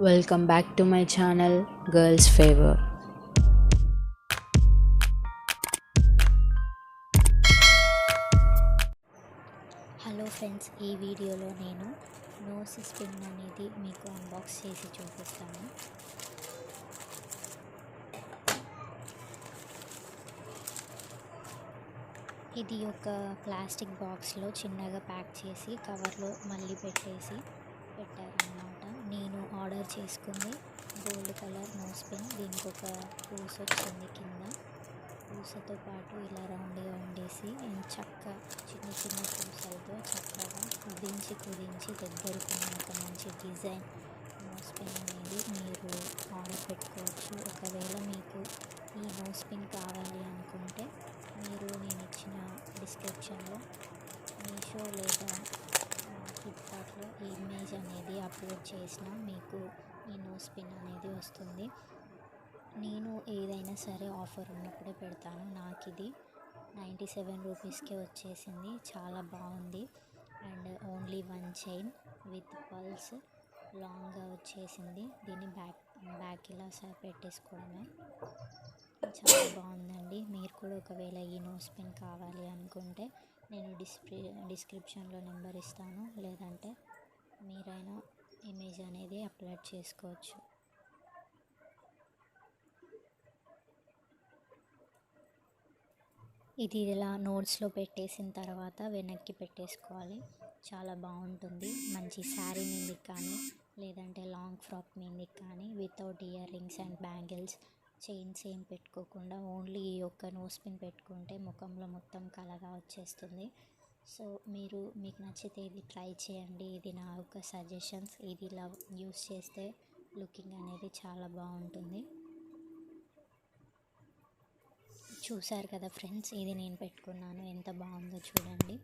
Welcome back to my channel Girls Favor. Hello friends, ఈ వీడియోలో నేను నోసెపిన్ అనేది మీకు అన్బాక్స్ చేసి చూపిస్తాను. ఇది ఒక ప్లాస్టిక్ బాక్స్లో చిన్నగా ప్యాక్ చేసి కవర్లో మళ్ళీ పెట్టారన్నమాట. నేను ఆర్డర్ చేసుకుంది గోల్డ్ కలర్ నోస్పిన్. దీనికి ఒక పూస వచ్చింది, కింద పూసతో పాటు ఇలా రౌండ్గా ఉండేసి చిన్న చిన్న పూసలతో చక్కగా కుదించి దగ్గరకు ఒక మంచి డిజైన్ నోస్పిన్ అనేది మీరు ఆర్డర్ పెట్టుకోవచ్చు. ఒకవేళ మీకు ఈ నోస్పిన్ కావాలి అనుకుంటే మీరు నేను ఇచ్చిన డిస్క్రిప్షన్లో మీషో లేదా ఫ్లిప్కార్ట్లో ఇమేజ్ అనేది అప్లోడ్ చేసిన మీకు ఈ నోస్పిన్ అనేది వస్తుంది. నేను ఏదైనా సరే ఆఫర్ ఉన్నప్పుడే పెడతాను. నాకు ఇది 97 రూపీస్కే వచ్చేసింది. చాలా బాగుంది. And only 1 chain with pulse లాంగ్గా వచ్చేసింది. దీన్ని బ్యాక్ ఇలా పెట్టేసుకోవడమే. చాలా బాగుందండి. మీరు కూడా ఒకవేళ ఈ నోస్పిన్ కావాలి అనుకుంటే నేను డిస్క్రిప్షన్లో నెంబర్ ఇస్తాను, లేదంటే మీరైనా ఇమేజ్ అనేది అప్లోడ్ చేసుకోవచ్చు. ఇది ఇలా నోట్స్లో పెట్టేసిన తర్వాత వెనక్కి పెట్టేసుకోవాలి. చాలా బాగుంటుంది. మంచి శారీ మీదకి కానీ లేదంటే లాంగ్ ఫ్రాక్ మీదకి కానీ without ear rings and bangles, chains ఏం పెట్టుకోకుండా ఓన్లీ ఈ యొక్క నోస్పిన్ పెట్టుకుంటే ముఖంలో మొత్తం కలగా వచ్చేస్తుంది. సో మీకు నచ్చితే ఇది ట్రై చేయండి. ఇది నా యొక్క సజెషన్స్. ఇది ఇలా యూస్ చేస్తే లుకింగ్ అనేది చాలా బాగుంటుంది. చూసారు కదా ఫ్రెండ్స్, ఇది నేను పెట్టుకున్నాను. ఎంత బాగుందో చూడండి.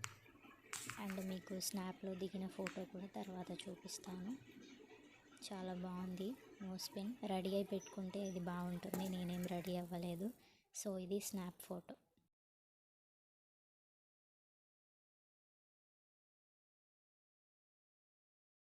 అండ్ మీకు స్నాప్లో దిగిన ఫోటో కూడా తర్వాత చూపిస్తాను. చాలా బాగుంది నోస్పిన్. రెడీ అయి పెట్టుకుంటే ఇది బాగుంటుంది. నేనేం రెడీ అవ్వలేదు. సో ఇది స్నాప్ ఫోటో.